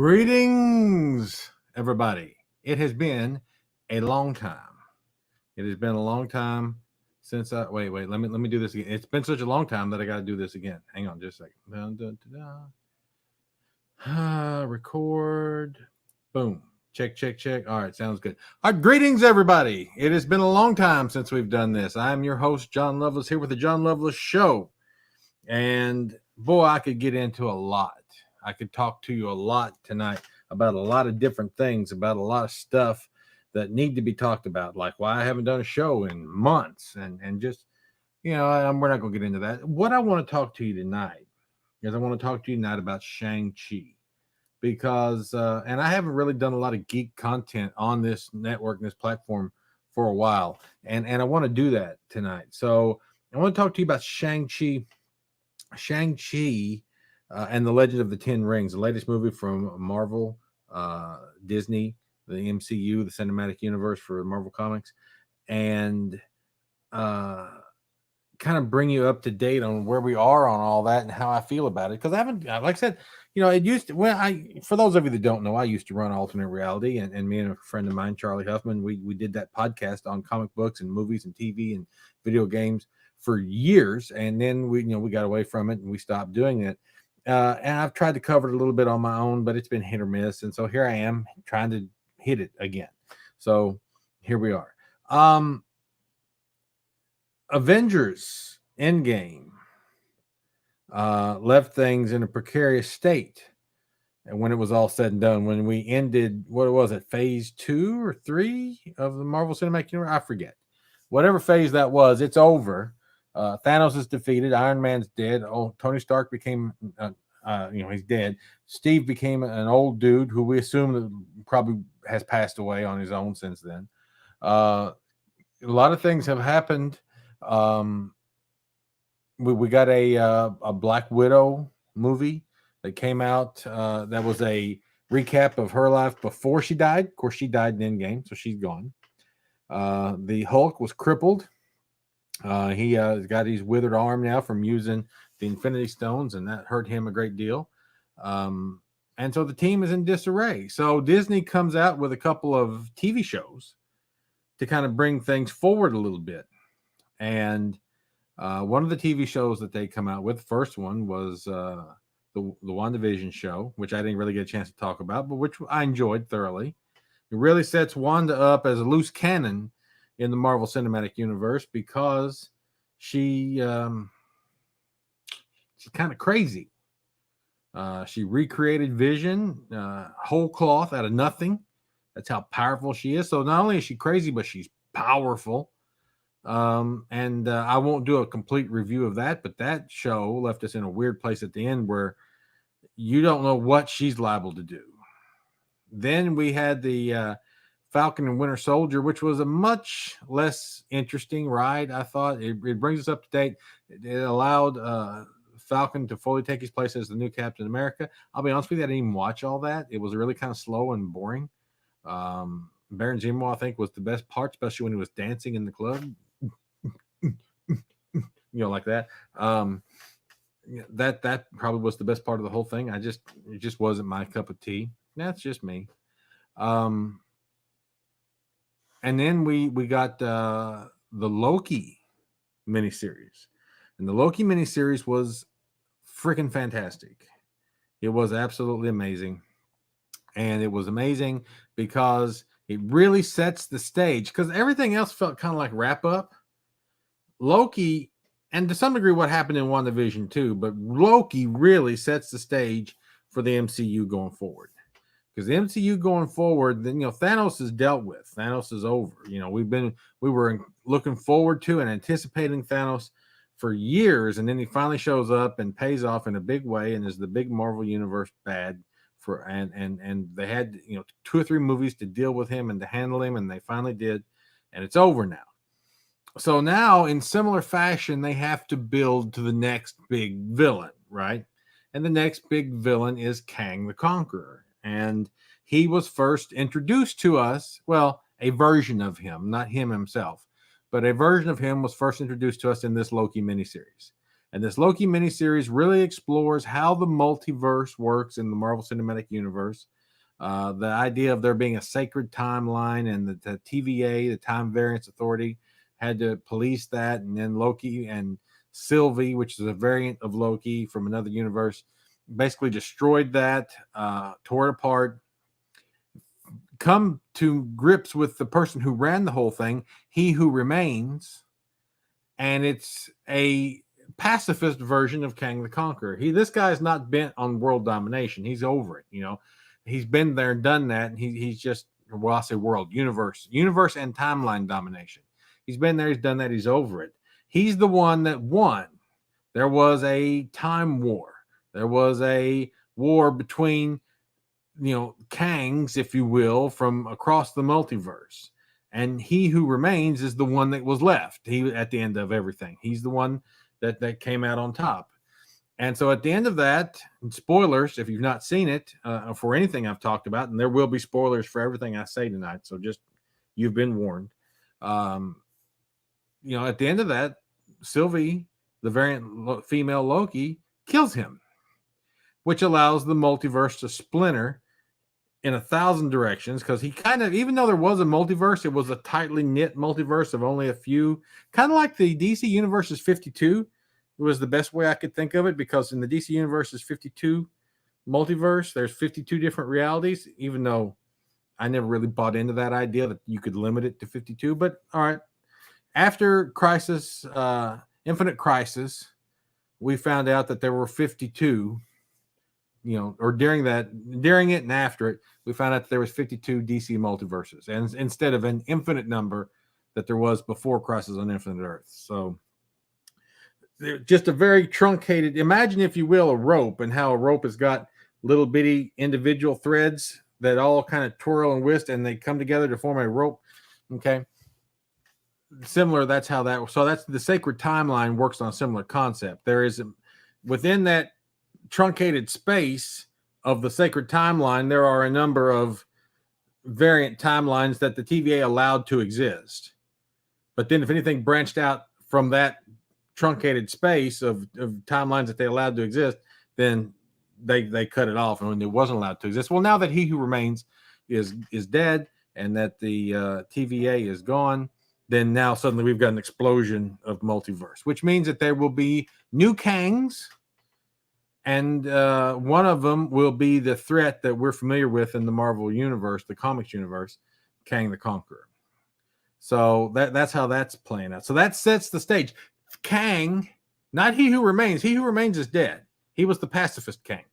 Greetings, everybody. It has been a long time. It has been a long time since I wait. Let me do this again. It's been such a long time that I got to do this again. Hang on, just a second. Record. Boom. Check. All right, sounds good. All right, greetings, everybody. It has been a long time since we've done this. I'm your host, John Lovelace, here with the John Lovelace Show. And boy, I could get into a lot. I could talk to you a lot tonight about a lot of different things, about a lot of stuff that need to be talked about, like why I haven't done a show in months, and just, we're not going to get into that. What I want to talk to you tonight is I want to talk to you tonight about Shang-Chi, because, and I haven't really done a lot of geek content on this network and this platform for a while, and I want to do that tonight. So I want to talk to you about Shang-Chi and the Legend of the Ten Rings, the latest movie from Marvel, Disney, the MCU, the cinematic universe for Marvel Comics, and kind of bring you up to date on where we are on all that and how I feel about it. Because I haven't, like I said, it used to, for those of you that don't know, I used to run Alternate Reality, and me and a friend of mine, Charlie Huffman, we did that podcast on comic books and movies and TV and video games for years, and then we got away from it and we stopped doing it. And I've tried to cover it a little bit on my own, but it's been hit or miss. And so here I am trying to hit it again. So here we are. Avengers Endgame left things in a precarious state. And when it was all said and done, when we ended, what was it, phase 2 or 3 of the Marvel Cinematic Universe? I forget. Whatever phase that was, it's over. Thanos is defeated. Iron Man's dead. Oh, Tony Stark became, he's dead. Steve became an old dude who we assume probably has passed away on his own since then. A lot of things have happened. We got a Black Widow movie that came out. That was a recap of her life before she died. Of course, she died in Endgame, so she's gone. The Hulk was crippled. He got his withered arm now from using the Infinity Stones, and that hurt him a great deal. And so the team is in disarray. So Disney comes out with a couple of TV shows to kind of bring things forward a little bit. And one of the TV shows that they come out with, the first one was the WandaVision show, which I didn't really get a chance to talk about, but which I enjoyed thoroughly. It really sets Wanda up as a loose cannon in the Marvel Cinematic Universe because she's kind of crazy. She recreated Vision whole cloth out of nothing. That's how powerful she is. So not only is she crazy, but she's powerful. And I won't do a complete review of that, but that show left us in a weird place at the end where you don't know what she's liable to do. Then we had the Falcon and Winter Soldier, which was a much less interesting ride. I thought it brings us up to date. It allowed Falcon to fully take his place as the new Captain America. I'll be honest with you, I didn't even watch all that. It was really kind of slow and boring. Baron Zemo, I think, was the best part, especially when he was dancing in the club. Like that. That probably was the best part of the whole thing. It just wasn't my cup of tea. That's just me. And then we got the Loki miniseries. And the Loki miniseries was freaking fantastic. It was absolutely amazing. And it was amazing because it really sets the stage, because everything else felt kind of like wrap up. Loki, and to some degree what happened in WandaVision too, but Loki really sets the stage for the MCU going forward. Because the MCU going forward, then Thanos is dealt with. Thanos is over. We were looking forward to and anticipating Thanos for years, and then he finally shows up and pays off in a big way, and is the big Marvel Universe bad for and they had 2 or 3 movies to deal with him and to handle him, and they finally did, and it's over now. So now, in similar fashion, they have to build to the next big villain, right? And the next big villain is Kang the Conqueror. And he was first introduced to us, well, a version of him, not him himself, but a version of him was first introduced to us in this Loki miniseries. And this Loki miniseries really explores how the multiverse works in the Marvel Cinematic Universe, The idea of there being a sacred timeline, and the TVA, the Time Variance Authority, had to police that. And then Loki and Sylvie, which is a variant of Loki from another universe, basically destroyed that, tore it apart, come to grips with the person who ran the whole thing, He Who Remains, and it's a pacifist version of Kang the Conqueror. This guy's not bent on world domination. He's over it. He's been there and done that, and he's just, well, I say world, universe and timeline domination. He's been there, he's done that, he's over it. He's the one that won. There was a time war. There was a war between, Kangs, if you will, from across the multiverse. And He Who Remains is the one that was left. He, at the end of everything, he's the one that came out on top. And so at the end of that, spoilers, if you've not seen it, for anything I've talked about, and there will be spoilers for everything I say tonight, so just, you've been warned. At the end of that, Sylvie, the variant female Loki, kills him, which allows the multiverse to splinter in 1,000 directions, because he kind of, even though there was a multiverse, it was a tightly knit multiverse of only a few, kind of like the DC Universe's 52. It was the best way I could think of it, because in the DC Universe's 52 multiverse, there's 52 different realities, even though I never really bought into that idea that you could limit it to 52. But all right, after Crisis, Infinite Crisis, we found out that there were 52, or during it and after it, we found out that there was 52 DC multiverses, and instead of an infinite number that there was before Crisis on Infinite Earths. So just a very truncated, imagine, if you will, a rope, and how a rope has got little bitty individual threads that all kind of twirl and twist, and they come together to form a rope. Okay. Similar. That's how that, so that's the sacred timeline works on a similar concept. There is, within that truncated space of the sacred timeline, there are a number of variant timelines that the TVA allowed to exist. But then if anything branched out from that truncated space of timelines that they allowed to exist, then they cut it off, and when it wasn't allowed to exist. Well, now that He Who Remains is dead, and that the TVA is gone, then now suddenly we've got an explosion of multiverse, which means that there will be new Kangs, and one of them will be the threat that we're familiar with in the Marvel universe, the comics universe, Kang the Conqueror. So that's how that's playing out. So that sets the stage. Kang, not He Who Remains. He Who Remains is dead. He was the pacifist Kang.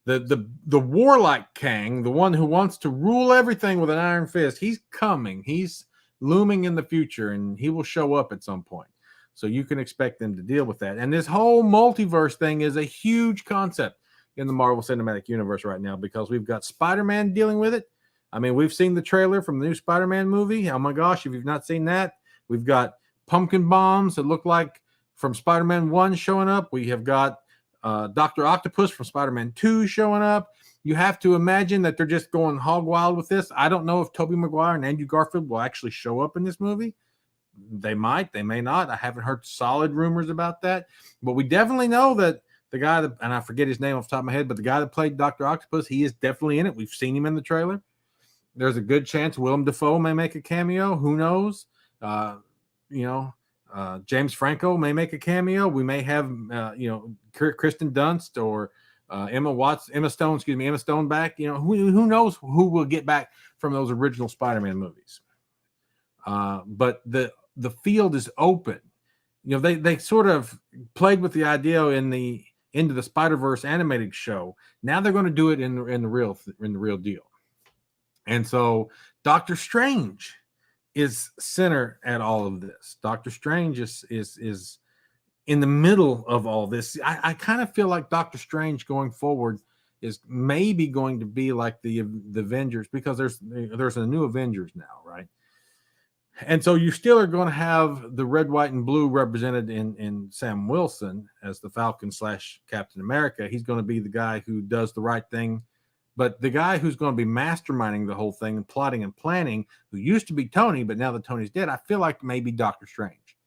The warlike Kang, the one who wants to rule everything with an iron fist, he's coming. He's looming in the future, and he will show up at some point. So you can expect them to deal with that. And this whole multiverse thing is a huge concept in the Marvel Cinematic Universe right now, because we've got Spider-Man dealing with it. I mean, we've seen the trailer from the new Spider-Man movie. Oh my gosh, if you've not seen that, we've got pumpkin bombs that look like from Spider-Man 1 showing up. We have got Dr. Octopus from Spider-Man 2 showing up. You have to imagine that they're just going hog wild with this. I don't know if Tobey Maguire and Andrew Garfield will actually show up in this movie. They might, they may not. I haven't heard solid rumors about that. But we definitely know that the guy that, and I forget his name off the top of my head, but the guy that played Dr. Octopus, he is definitely in it. We've seen him in the trailer. There's a good chance Willem Dafoe may make a cameo. Who knows? James Franco may make a cameo. We may have, Kristen Dunst or Emma Stone back. Who knows who will get back from those original Spider-Man movies. But the field is open. They sort of played with the idea in the Into the Spider-Verse animated show. Now they're going to do it in the real deal. And so Doctor Strange is center at all of this. Doctor Strange is in the middle of all this. I kind of feel like Doctor Strange going forward is maybe going to be like the Avengers, because there's a new Avengers now, right? And so you still are going to have the red, white, and blue represented in Sam Wilson as the Falcon / Captain America. He's going to be the guy who does the right thing. But the guy who's going to be masterminding the whole thing and plotting and planning, who used to be Tony, but now that Tony's dead, I feel like maybe Doctor Strange.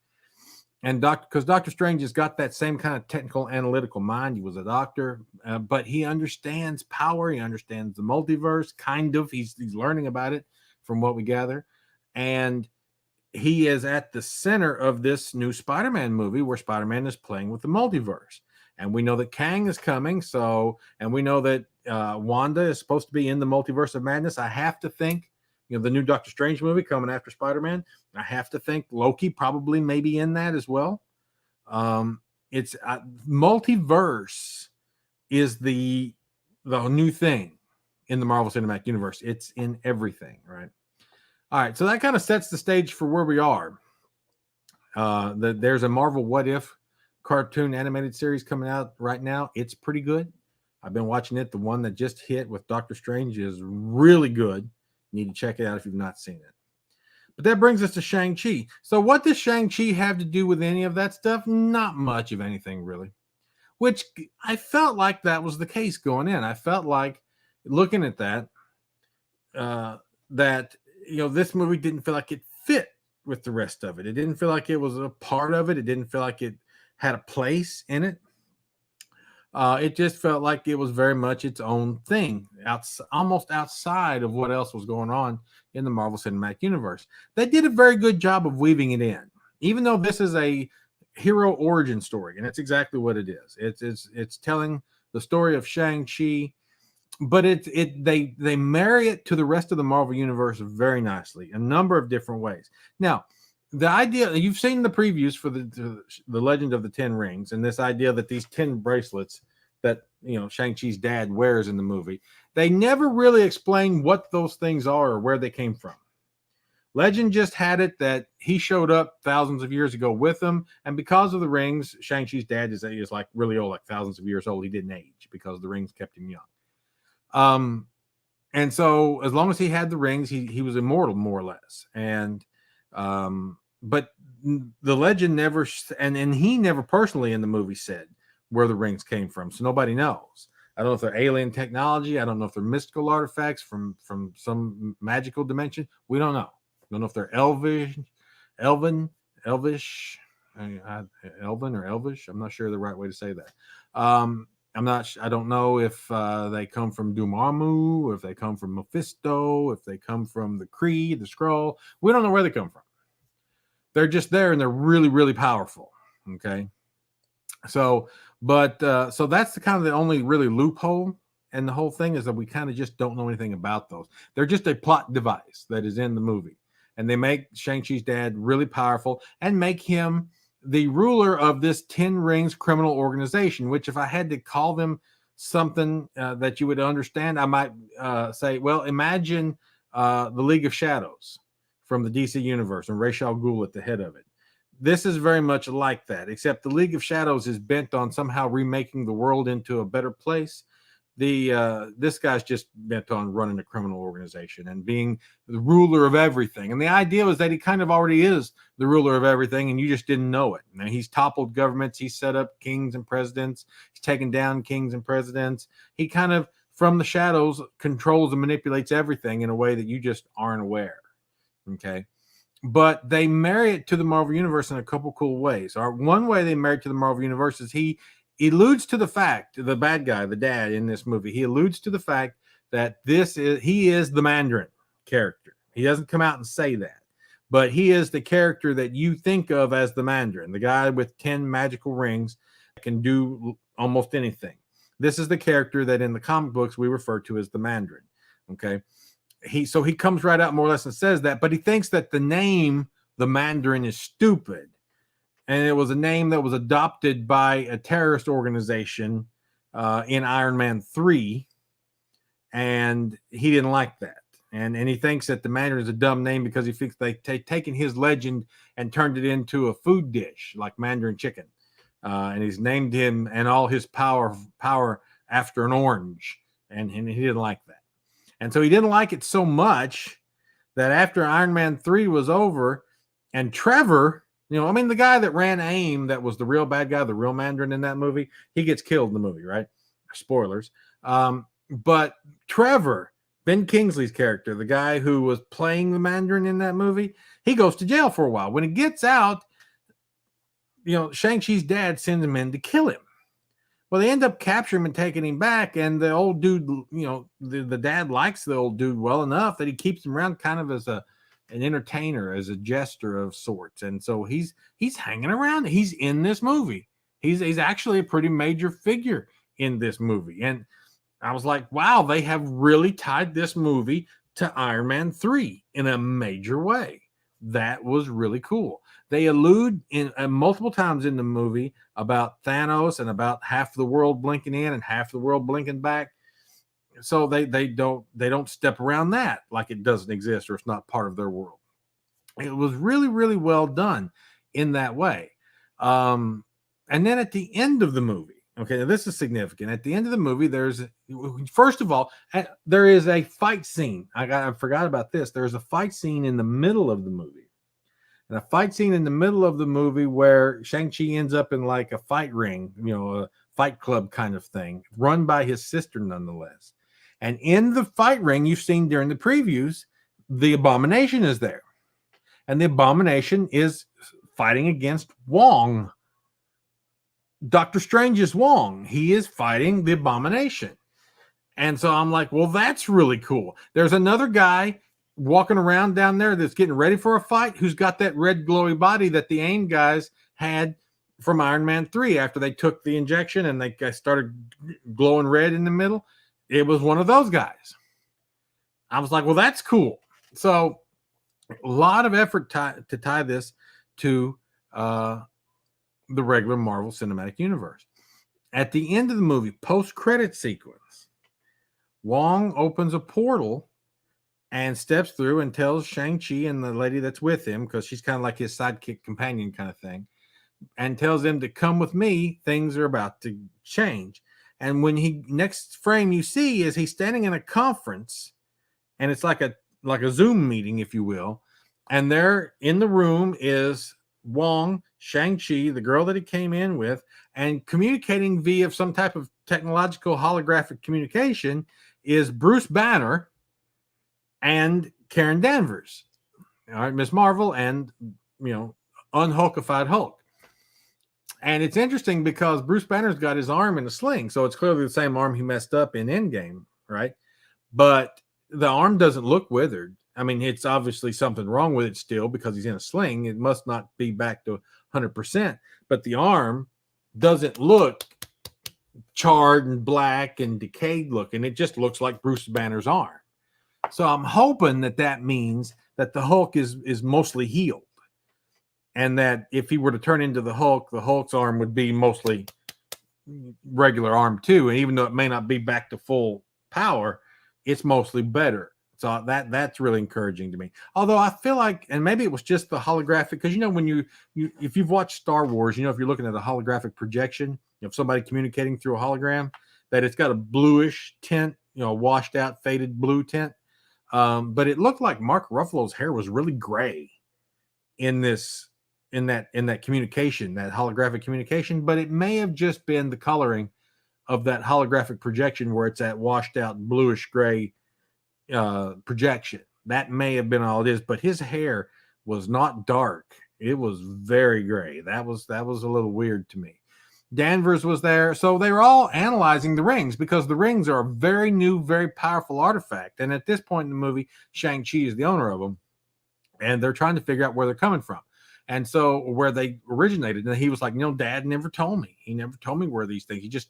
and because Doctor Strange has got that same kind of technical analytical mind. He was a doctor, but he understands power. He understands the multiverse, kind of. He's learning about it from what we gather, and he is at the center of this new Spider-Man movie where Spider-Man is playing with the multiverse. And we know that Kang is coming. And we know that Wanda is supposed to be in the Multiverse of Madness. I have to think, the new Doctor Strange movie coming after Spider-Man, I have to think Loki probably maybe in that as well. It's multiverse is the new thing in the Marvel Cinematic Universe. It's in everything, right? All right, so that kind of sets the stage for where we are. There's a Marvel What If cartoon animated series coming out right now. It's pretty good. I've been watching it. The one that just hit with Doctor Strange is really good. You need to check it out if you've not seen it. But that brings us to Shang-Chi. So what does Shang-Chi have to do with any of that stuff? Not much of anything, really. Which I felt like that was the case going in. I felt like looking at that, this movie didn't feel like it fit with the rest of it. It didn't feel like it was a part of it. It didn't feel like it had a place in it. It just felt like it was very much its own thing, almost outside of what else was going on in the Marvel Cinematic Universe. They did a very good job of weaving it in, even though this is a hero origin story, and that's exactly what it is. It's telling the story of Shang-Chi, but they marry it to the rest of the Marvel Universe very nicely, a number of different ways. Now, the idea, you've seen the previews for the Legend of the Ten Rings, and this idea that these 10 bracelets that Shang-Chi's dad wears in the movie, they never really explain what those things are or where they came from. Legend just had it that he showed up thousands of years ago with them, and because of the rings, Shang-Chi's dad is like really old, like thousands of years old. He didn't age because the rings kept him young. And so as long as he had the rings, he was immortal, more or less. And but the legend never, and he never personally in the movie said where the rings came from, so nobody knows. I don't know if they're alien technology. I don't know if they're mystical artifacts from some magical dimension. We don't know. I don't know if they're elvish, elven or elvish. I'm not sure the right way to say that. I don't know if they come from Dormammu, or if they come from Mephisto, if they come from the Kree, the Skrull. We don't know where they come from. They're just there, and they're really, really powerful. Okay. So that's the kind of the only really loophole in the whole thing, is that we kind of just don't know anything about those. They're just a plot device that is in the movie, and they make Shang-Chi's dad really powerful and make him the ruler of this 10 Rings criminal organization, which if I had to call them something that you would understand, I might say, well, imagine the League of Shadows from the DC universe and Ra's al Ghul at the head of it. This is very much like that, except the League of Shadows is bent on somehow remaking the world into a better place. This guy's just bent on running a criminal organization and being the ruler of everything. And the idea was that he kind of already is the ruler of everything, and you just didn't know it. Now, he's toppled governments. He's set up kings and presidents. He's taken down kings and presidents. He kind of, from the shadows, controls and manipulates everything in a way that you just aren't aware. Okay. But they marry it to the Marvel Universe in a couple cool ways. One way they marry it to the Marvel Universe is he alludes to the fact, the bad guy, the dad in this movie, he alludes to the fact that he is the Mandarin character. He doesn't come out and say that, but he is the character that you think of as the Mandarin, the guy with 10 magical rings that can do almost anything. This is the character that in the comic books we refer to as the Mandarin. Okay. He comes right out more or less and says that, but he thinks that the name, the Mandarin, is stupid. And it was a name that was adopted by a terrorist organization in Iron Man 3. And he didn't like that. And he thinks that the Mandarin is a dumb name because he thinks they've taken his legend and turned it into a food dish like Mandarin chicken. And he's named him and all his power after an orange. And he didn't like that. And so he didn't like it so much that after Iron Man 3 was over and Trevor, the guy that ran AIM, that was the real bad guy, the real Mandarin in that movie, he gets killed in the movie, right? Spoilers. But Trevor, Ben Kingsley's character, the guy who was playing the Mandarin in that movie, he goes to jail for a while. When he gets out, Shang-Chi's dad sends him in to kill him. Well, they end up capturing him and taking him back, and the old dude, the dad likes the old dude well enough that he keeps him around kind of as an entertainer, as a jester of sorts. And so he's hanging around. He's in this movie. He's actually a pretty major figure in this movie. And I was like, wow, they have really tied this movie to Iron Man 3 in a major way. That was really cool. They allude in multiple times in the movie about Thanos and about half the world blinking in and half the world blinking back. So they don't step around that like it doesn't exist or it's not part of their world. It was really, really well done in that way. And then at the end of the movie, okay, now this is significant. At the end of the movie, first of all, there is a fight scene. I forgot about this. There's a fight scene in the middle of the movie. And a fight scene in the middle of the movie where Shang-Chi ends up in like a fight ring, a fight club kind of thing, run by his sister nonetheless. And in the fight ring you've seen during the previews, the Abomination is there. And the Abomination is fighting against Wong. Doctor Strange is Wong. He is fighting the Abomination. And so I'm like, well, that's really cool. There's another guy walking around down there that's getting ready for a fight who's got that red glowy body that the AIM guys had from Iron Man 3 after they took the injection and they started glowing red in the middle. It was one of those guys. I was like, well, that's cool. So a lot of effort to tie this to the regular Marvel Cinematic Universe. At the end of the movie, post-credit sequence, Wong opens a portal and steps through and tells Shang-Chi and the lady that's with him, because she's kind of like his sidekick companion kind of thing, and tells them to come with me. Things are about to change. And when next frame you see is he's standing in a conference, and it's like a Zoom meeting, if you will. And there in the room is Wong, Shang-Chi, the girl that he came in with, and communicating via some type of technological holographic communication is Bruce Banner and Karen Danvers, all right, Miss Marvel, and unhulkified Hulk. And it's interesting because Bruce Banner's got his arm in a sling, so it's clearly the same arm he messed up in Endgame, right? But the arm doesn't look withered. I mean, it's obviously something wrong with it still because he's in a sling. It must not be back to 100%, but the arm doesn't look charred and black and decayed looking. It just looks like Bruce Banner's arm. So I'm hoping that means that the Hulk is mostly healed, and that if he were to turn into the Hulk's arm would be mostly regular arm too. And even though it may not be back to full power, it's mostly better. So that's really encouraging to me. Although I feel like, and maybe it was just the holographic, because when you if you've watched Star Wars, if you're looking at a holographic projection of somebody communicating through a hologram, that it's got a bluish tint, washed out, faded blue tint. But it looked like Mark Ruffalo's hair was really gray in that communication, that holographic communication. But it may have just been the coloring of that holographic projection where it's that washed out bluish gray projection. That may have been all it is. But his hair was not dark; it was very gray. That was a little weird to me. Danvers was there. So they were all analyzing the rings because the rings are a very new, very powerful artifact. And at this point in the movie, Shang-Chi is the owner of them. And they're trying to figure out where they're coming from. And so where they originated. And he was like, Dad never told me. He never told me where these things. He just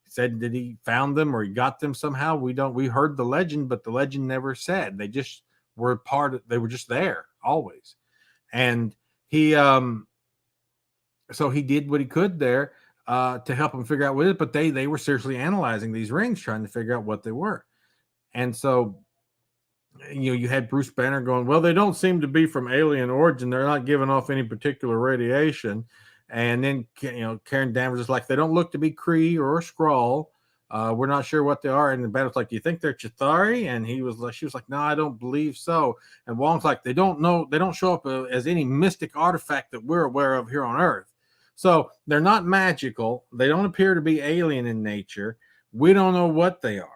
said that he found them or he got them somehow. We heard the legend, but the legend never said. They just were they were just there always. And he, so he did what he could there to help them figure out what it is, but they were seriously analyzing these rings, trying to figure out what they were. And so, you had Bruce Banner going, well, they don't seem to be from alien origin. They're not giving off any particular radiation. And then, Karen Danvers is like, they don't look to be Kree or a Skrull. We're not sure what they are. And the Banner's like, do you think they're Chitauri? And she was like, no, I don't believe so. And Wong's like, they don't show up as any mystic artifact that we're aware of here on Earth. So they're not magical. They don't appear to be alien in nature. We don't know what they are.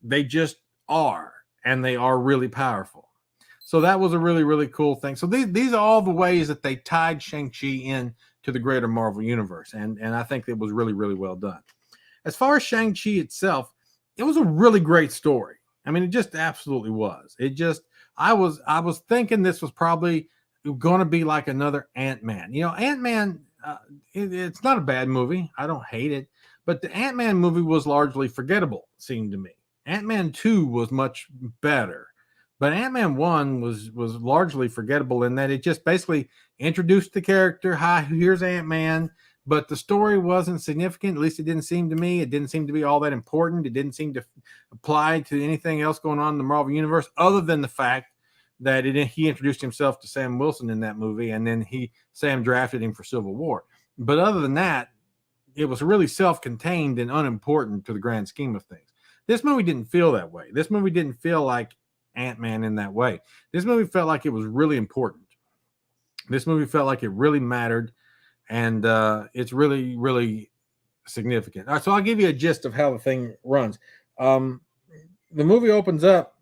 They just are, and they are really powerful. So that was a really, really cool thing. So these are all the ways that they tied Shang-Chi in to the greater Marvel universe. And I think it was really, really well done. As far as Shang-Chi itself, it was a really great story. I mean, it just absolutely was. I was thinking this was probably going to be like another Ant-Man. Ant-Man, it's not a bad movie. I don't hate it. But the Ant-Man movie was largely forgettable, it seemed to me. Ant-Man 2 was much better. But Ant-Man 1 was largely forgettable in that it just basically introduced the character. Hi, here's Ant-Man. But the story wasn't significant. At least it didn't seem to me. It didn't seem to be all that important. It didn't seem to apply to anything else going on in the Marvel Universe other than the fact that he introduced himself to Sam Wilson in that movie, and then Sam drafted him for Civil War. But other than that, it was really self-contained and unimportant to the grand scheme of things. This movie didn't feel that way. This movie didn't feel like Ant-Man in that way. This movie felt like it was really important. This movie felt like it really mattered, and it's really, really significant. All right, so I'll give you a gist of how the thing runs. The movie opens up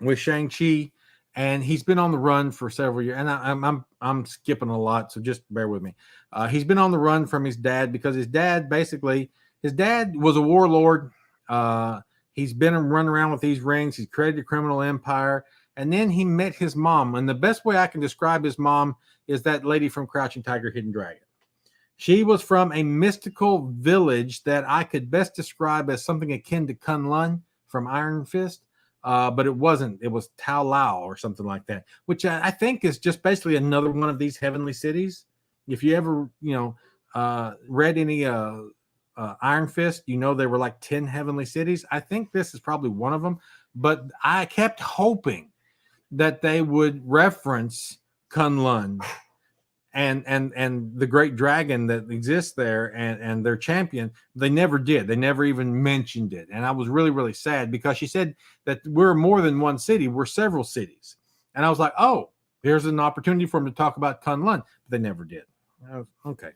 with Shang-Chi, and he's been on the run for several years. And I'm skipping a lot, so just bear with me. He's been on the run from his dad because his dad was a warlord. He's been running around with these rings. He's created a criminal empire. And then he met his mom. And the best way I can describe his mom is that lady from Crouching Tiger, Hidden Dragon. She was from a mystical village that I could best describe as something akin to Kunlun from Iron Fist. But it wasn't. It was Tao Lao or something like that, which I think is just basically another one of these heavenly cities. If you ever, read any Iron Fist, there were like 10 heavenly cities. I think this is probably one of them. But I kept hoping that they would reference Kunlun and the great dragon that exists there and their champion. They never did. They never even mentioned it. And I was really, really sad because she said that we're more than one city. We're several cities. And I was like, oh, here's an opportunity for them to talk about Kunlun. But they never did. Okay.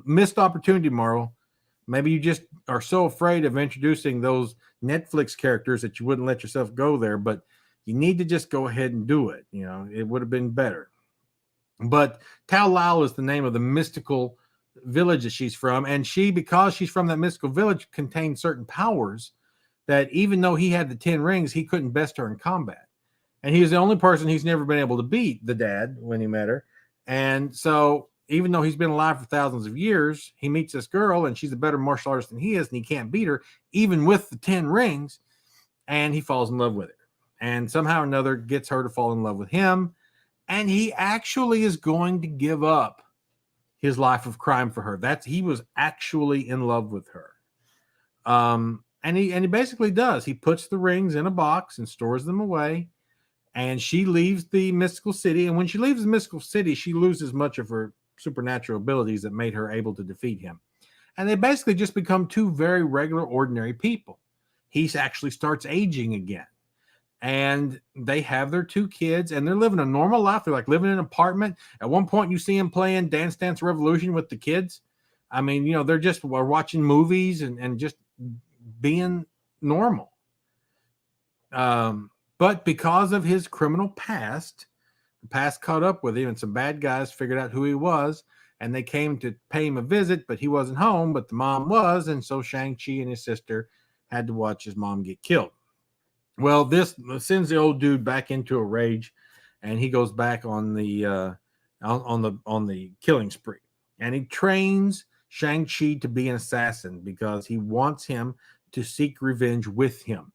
Missed opportunity, Marvel. Maybe you just are so afraid of introducing those Netflix characters that you wouldn't let yourself go there. But you need to just go ahead and do it. It would have been better. But Tao Lao is the name of the mystical village that she's from. And because she's from that mystical village, contained certain powers that even though he had the 10 rings, he couldn't best her in combat. And he was the only person he's never been able to beat, the dad, when he met her. And so even though he's been alive for thousands of years, he meets this girl and she's a better martial artist than he is. And he can't beat her, even with the 10 rings. And he falls in love with her. And somehow or another gets her to fall in love with him. And he actually is going to give up his life of crime for her. He was actually in love with her. And he basically does. He puts the rings in a box and stores them away. And she leaves the mystical city. And when she leaves the mystical city, she loses much of her supernatural abilities that made her able to defeat him. And they basically just become two very regular, ordinary people. He actually starts aging again. And they have their 2 kids, and they're living a normal life. They're like living in an apartment. At one point, you see them playing Dance Dance Revolution with the kids. I mean, they're just watching movies and just being normal. But because of his criminal past, the past caught up with him, and some bad guys figured out who he was, and they came to pay him a visit, but he wasn't home, but the mom was, and so Shang-Chi and his sister had to watch his mom get killed. Well, this sends the old dude back into a rage, and he goes back on the killing spree, and he trains Shang-Chi to be an assassin because he wants him to seek revenge with him.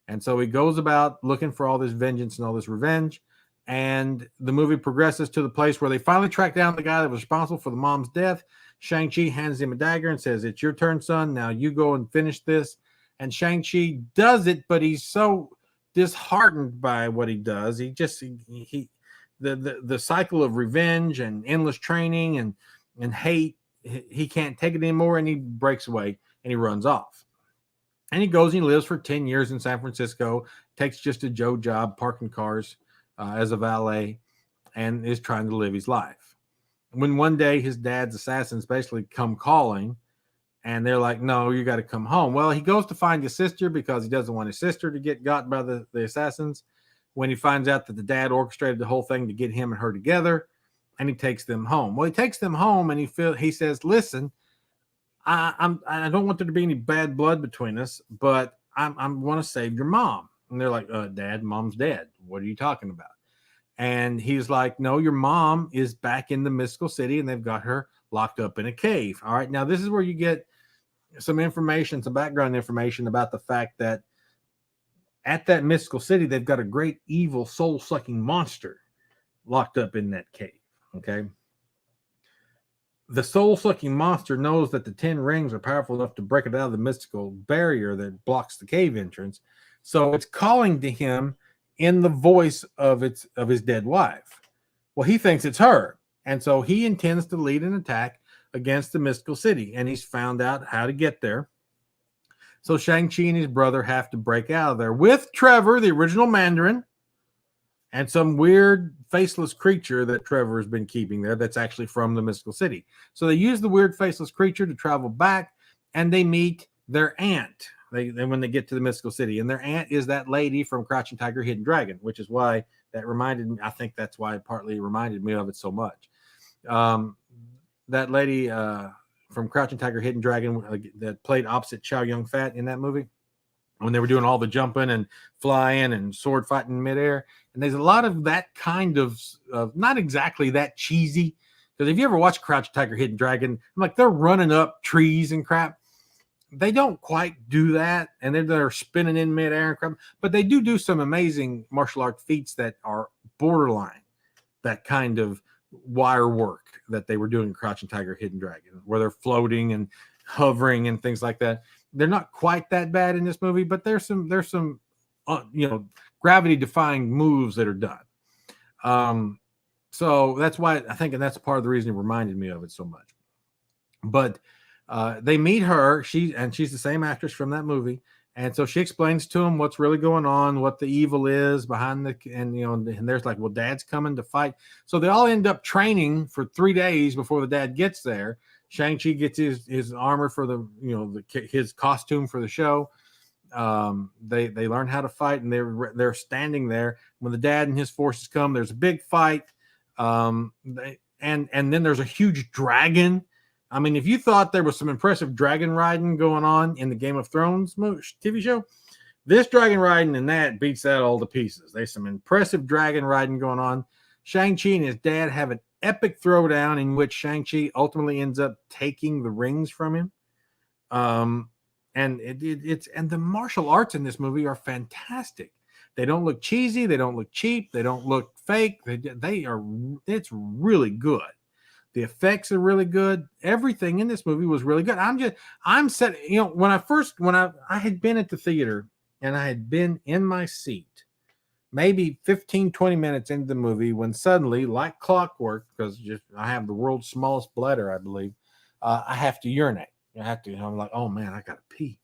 And so he goes about looking for all this vengeance and all this revenge, and the movie progresses to the place where they finally track down the guy that was responsible for the mom's death. Shang-Chi hands him a dagger and says, "It's your turn, son. Now you go and finish this." And Shang-Chi does it, but he's so disheartened by what he does. The cycle of revenge and endless training and hate, he can't take it anymore, and he breaks away and he runs off. And he goes and he lives for 10 years in San Francisco, takes just a Joe job, parking cars as a valet, and is trying to live his life. When one day his dad's assassins basically come calling, and they're like, "No, you got to come home." Well, he goes to find his sister because he doesn't want his sister to get got by the assassins. When he finds out that the dad orchestrated the whole thing to get him and her together, and he takes them home. Well, he takes them home, and he says, "Listen, I don't want there to be any bad blood between us, but I want to save your mom." And they're like, "Dad, mom's dead. What are you talking about?" And he's like, "No, your mom is back in the mystical city, and they've got her locked up in a cave." All right, now this is where you get some information, some background information about the fact that at that mystical city, they've got a great evil soul-sucking monster locked up in that cave. Okay. The soul-sucking monster knows that the 10 rings are powerful enough to break it out of the mystical barrier that blocks the cave entrance. So it's calling to him in the voice of his dead wife. Well, he thinks it's her. And so he intends to lead an attack against the mystical city. And he's found out how to get there. So Shang-Chi and his brother have to break out of there with Trevor, the original Mandarin, and some weird faceless creature that Trevor has been keeping there that's actually from the mystical city. So they use the weird faceless creature to travel back, and they meet their aunt. When they get to the mystical city, and their aunt is that lady from Crouching Tiger, Hidden Dragon, which is why that reminded me. I think that's why it partly reminded me of it so much. That lady from Crouching Tiger, Hidden Dragon that played opposite Chow Yun-fat in that movie, when they were doing all the jumping and flying and sword fighting in midair. And there's a lot of that kind of not exactly that cheesy. Because if you ever watch Crouching Tiger, Hidden Dragon, I'm like, they're running up trees and crap. They don't quite do that, and they're spinning in midair and crap. But they do some amazing martial art feats that are borderline that kind of wire work that they were doing in Crouching Tiger, Hidden Dragon, where they're floating and hovering and things like that. They're not quite that bad in this movie, but there's some gravity defying moves that are done. So that's why I think, and that's part of the reason it reminded me of it so much. But they meet her. She's the same actress from that movie, and so she explains to him what's really going on, what the evil is behind and there's like, well, Dad's coming to fight. So they all end up training for 3 days before the dad gets there. Shang-Chi gets his armor for his costume for the show. They learn how to fight, and they're standing there when the dad and his forces come. There's a big fight, and then there's a huge dragon. I mean, if you thought there was some impressive dragon riding going on in the Game of Thrones TV show, this dragon riding and that beats that all to pieces. There's some impressive dragon riding going on. Shang-Chi and his dad have an epic throwdown in which Shang-Chi ultimately ends up taking the rings from him. And the martial arts in this movie are fantastic. They don't look cheesy. They don't look cheap. They don't look fake. It's really good. The effects are really good. Everything in this movie was really good. I'm set. When I had been at the theater and I had been in my seat, maybe 15, 20 minutes into the movie, when suddenly, like clockwork, because I have the world's smallest bladder, I believe, I have to urinate. I'm like, oh man, I gotta pee.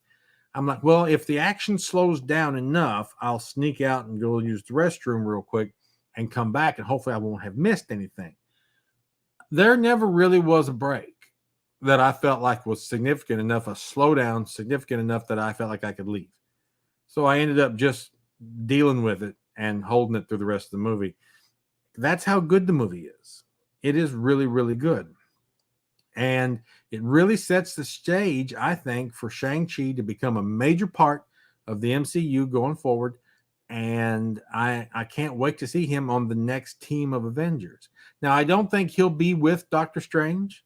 I'm like, well, if the action slows down enough, I'll sneak out and go use the restroom real quick and come back, and hopefully I won't have missed anything. There never really was a break that I felt like was significant enough, a slowdown significant enough that I felt like I could leave. So I ended up just dealing with it and holding it through the rest of the movie. That's how good the movie is. It is really, really good. And it really sets the stage, I think, for Shang-Chi to become a major part of the MCU going forward. And I can't wait to see him on the next team of Avengers. Now, I don't think he'll be with Doctor Strange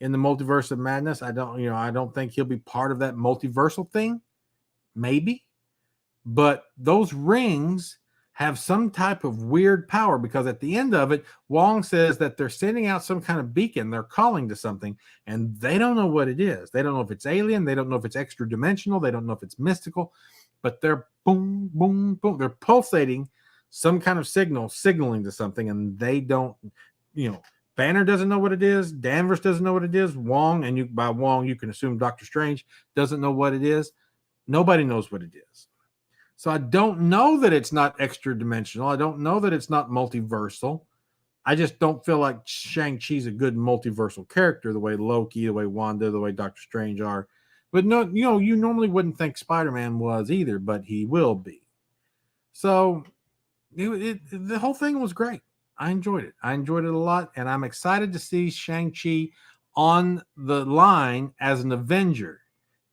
in the Multiverse of Madness. I don't think he'll be part of that multiversal thing. Maybe. But those rings have some type of weird power, because at the end of it, Wong says that they're sending out some kind of beacon. They're calling to something, and they don't know what it is. They don't know if it's alien. They don't know if it's extra dimensional. They don't know if it's mystical, but they're boom, boom, boom. They're pulsating some kind of signaling to something, and they don't, Banner doesn't know what it is. Danvers doesn't know what it is. Wong, and by Wong, you can assume Doctor Strange doesn't know what it is. Nobody knows what it is. So I don't know that it's not extra dimensional. I don't know that it's not multiversal. I just don't feel like Shang-Chi's a good multiversal character, the way Loki, the way Wanda, the way Doctor Strange are. But no, you normally wouldn't think Spider-Man was either, but he will be. So the whole thing was great. I enjoyed it. I enjoyed it a lot, and I'm excited to see Shang-Chi on the line as an Avenger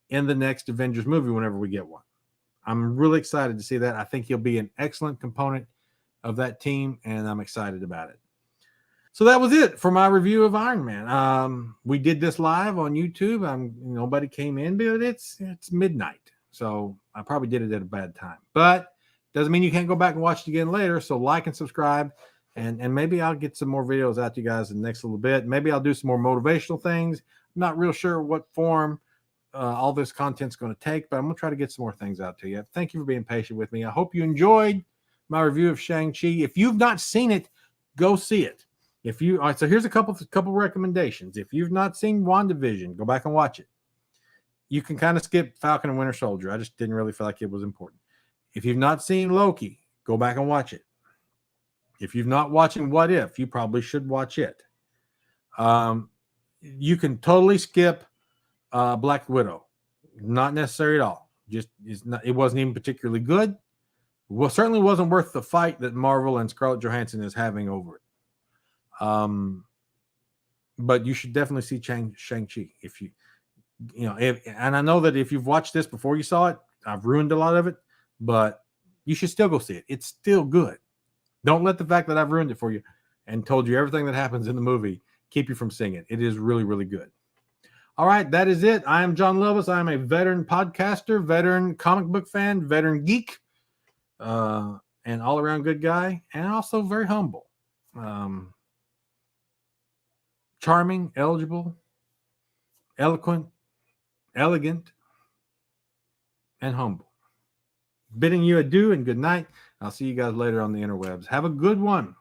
in the next Avengers movie whenever we get one. I'm really excited to see that. I think he'll be an excellent component of that team, and I'm excited about it. So that was it for my review of Iron Man. We did this live on YouTube. Nobody came in, but it's midnight, so I probably did it at a bad time. But doesn't mean you can't go back and watch it again later. So like and subscribe, and maybe I'll get some more videos out to you guys in the next little bit. Maybe I'll do some more motivational things. I'm not real sure what form all this content's going to take, but I'm going to try to get some more things out to you. Thank you for being patient with me. I hope you enjoyed my review of Shang-Chi. If you've not seen it, go see it. All right, so here's a couple recommendations. If you've not seen WandaVision, go back and watch it. You can kind of skip Falcon and Winter Soldier. I just didn't really feel like it was important. If you've not seen Loki, go back and watch it. If you've not watching What If, you probably should watch it. You can totally skip Black Widow. Not necessary at all. It wasn't even particularly good. Well, certainly wasn't worth the fight that Marvel and Scarlett Johansson is having over it. But you should definitely see Shang-Chi and I know that if you've watched this before you saw it, I've ruined a lot of it, but you should still go see it. It's still good. Don't let the fact that I've ruined it for you and told you everything that happens in the movie keep you from seeing it. It is really, really good. All right, that is it. I am John Lovis. I am a veteran podcaster, veteran comic book fan, veteran geek, and all-around good guy, and also very humble. Charming, eligible, eloquent, elegant, and humble. Bidding you adieu and good night. I'll see you guys later on the interwebs. Have a good one.